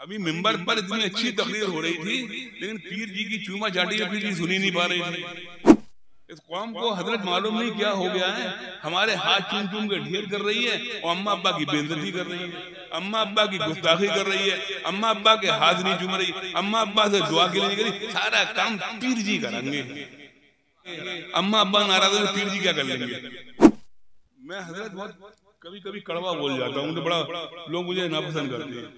अभी मिंबर पर इतनी अच्छी तकरीर हो रही थी, लेकिन पीर जी की चूमा चाटी पीर जी सुनी नहीं पा रही थी। इस कौम को हजरत मालूम नहीं क्या हो गया है, हमारे हाथ चूम चूम के ढेर कर रही है और अम्मा अब्बा की बेइज्जती कर रही है, अम्मा अब्बा की गुस्ताखी कर रही है, अम्मा अब्बा के हाथ नहीं चूम रही, अम्मा अब्बा से दुआ के लिए नहीं करी, सारा काम पीर जी करेंगे। अम्मा अब्बा नाराज है, पीर जी क्या कर लेंगे। मैं हजरत बहुत कभी कभी कड़वा बोल जाता हूँ, तो बड़ा लोग मुझे नापसंद करते हैं।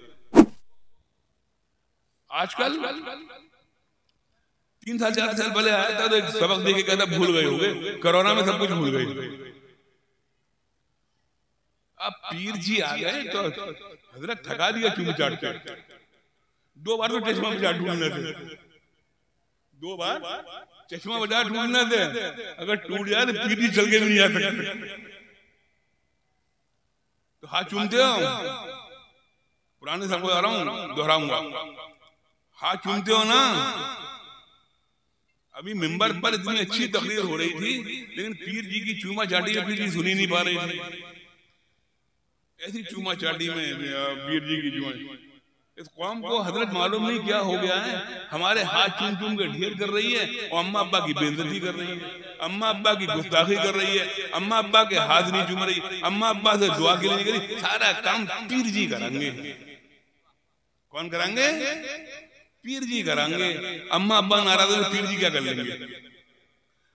आजकल 3 साल 4 साल पहले आया था तो एक सबक दे के कहता भूल गए होगे, कोरोना में सब कुछ भूल गए। अब पीर जी आ गए तो हजरत ठगा दिया चूम चाट के। 2 बार तो चश्मा बजा ढूंढने थे, 2 बार चश्मा बजा ढूंढने थे, अगर टूट जाए तो पीर जी चल के भी नहीं आ सकते। तो हाथ चूमते हो, पुराने सबको आ रहा हूं, दोहराऊंगा, हाथ चूमते हो ना। अभी मिंबर पर इतनी अच्छी तकरीर हो रही थी, लेकिन पीर जी की चूमा चाटी पीर जी सुनी नहीं पा रही थी। ऐसी चूमा चाटी में पीर जी की चूमा, इस कौम को हजरत मालूम नहीं क्या हो गया है, हमारे हाथ चूम चूम के ढेर कर रही है और अम्मा अब्बा की बेइज्जती कर रही है, अम्मा अब्बा की गुस्ताखी कर रही है, अम्मा अब्बा के हाथ नहीं चूम रही, अम्मा अब्बा से दुआ के लिए नहीं करी, सारा काम पीर जी करेंगे। कौन कराएंगे? पीर जी कराएंगे। अम्मा अब्बा नाराज है, पीर जी क्या कर लेंगे।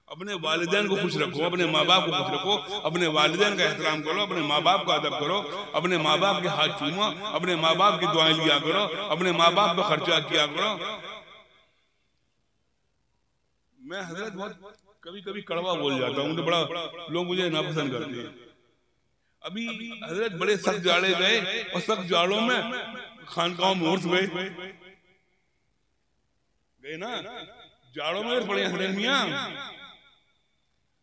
अपने वालिदैन को खुश रखो, अपने माँ बाप को खुश रखो, अपने वालिदैन का एहतराम करो, अपने माँ बाप का अदब करो, अपने माँ बाप के हाथ चूमो, अपने माँ बाप की दुआएं लिया करो, अपने माँ बाप पर खर्चा किया करो। मैं हजरत बहुत कभी कभी कड़वा बोल जाता हूँ, तो बड़ा लोग मुझे नापसंद करते हैं। अभी हजरत बड़े सख्त जाड़े गए और सख्त जाड़ों में खानकाहों में उर्स गए ना, जाड़ों में पड़े हजरत मियां।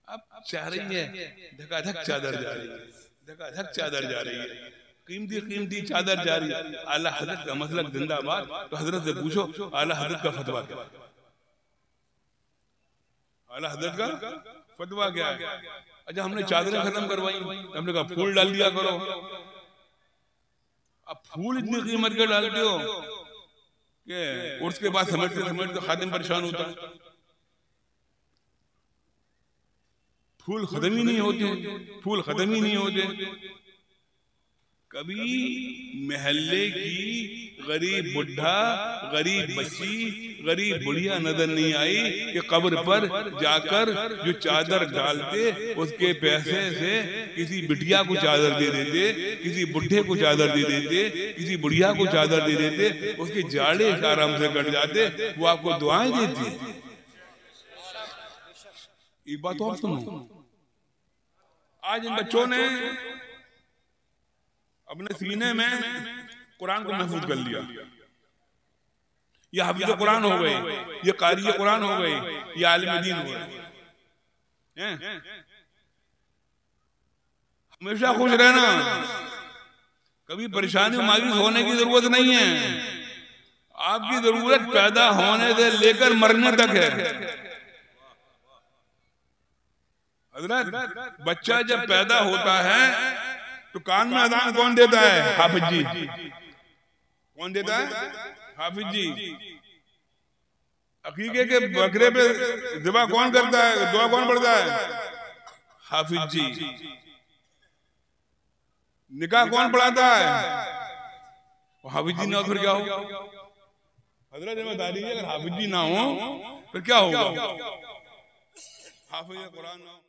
अब चाह रही है धकाधक चादर जा रही है, धकाधक चादर जा रही है, कीमती कीमती चादर जा रही है। आला हजरत का मसलक जिंदाबाद। तो हजरत से पूछो आला हजरत का फतवा क्या है, आला हजरत का फतवा क्या है। अच्छा हमने चादरें खत्म करवाई, हमने कहा फूल डाल दिया करो। अब फूल इतनी कीमत के डालते हो कि उसके बाद समझते समझते खादिम परेशान होता है। फूल खत्म ही नहीं होते, फूल खत्म ही नहीं होते। कभी महल्ले की गरीब बुढ़ा, गरीब बच्ची, गरीब बुढ़िया नजर नहीं आई कि कब्र पर जाकर जो चादर डालते उसके पैसे से किसी बिटिया को चादर दे देते, किसी बुढ़े को चादर दे देते, किसी बुढ़िया को चादर दे देते, उसके जाड़े आराम से कट जाते, वो आपको दुआएं देती। एक बात और सुनो, आज इन बच्चों ने अपने सीने में कुरान को महफूज कर लिया। ये हाफिज़ कुरान हो गए, ये कारी कुरान हो गए, ये आलिम दीन हो गए। हमेशा खुश रहना, कभी परेशानी मायूस होने की जरूरत नहीं है। आपकी जरूरत पैदा होने से लेकर मरने तक है। हजरत बच्चा जब पैदा होता है तो कान में अजान कौन देता है? हाफिज जी। कौन देता है? हाफिज जी। अकीके के बकरे पे दुआ कौन करता है, दुआ कौन पढ़ता है? हाफिज जी। निकाह कौन पढ़ाता है? हाफिज जी ना हो फिर क्या हो? हजरत बता दीजिए, अगर हाफिज जी ना हो फिर क्या होगा? हाफिज कुरान ना हो।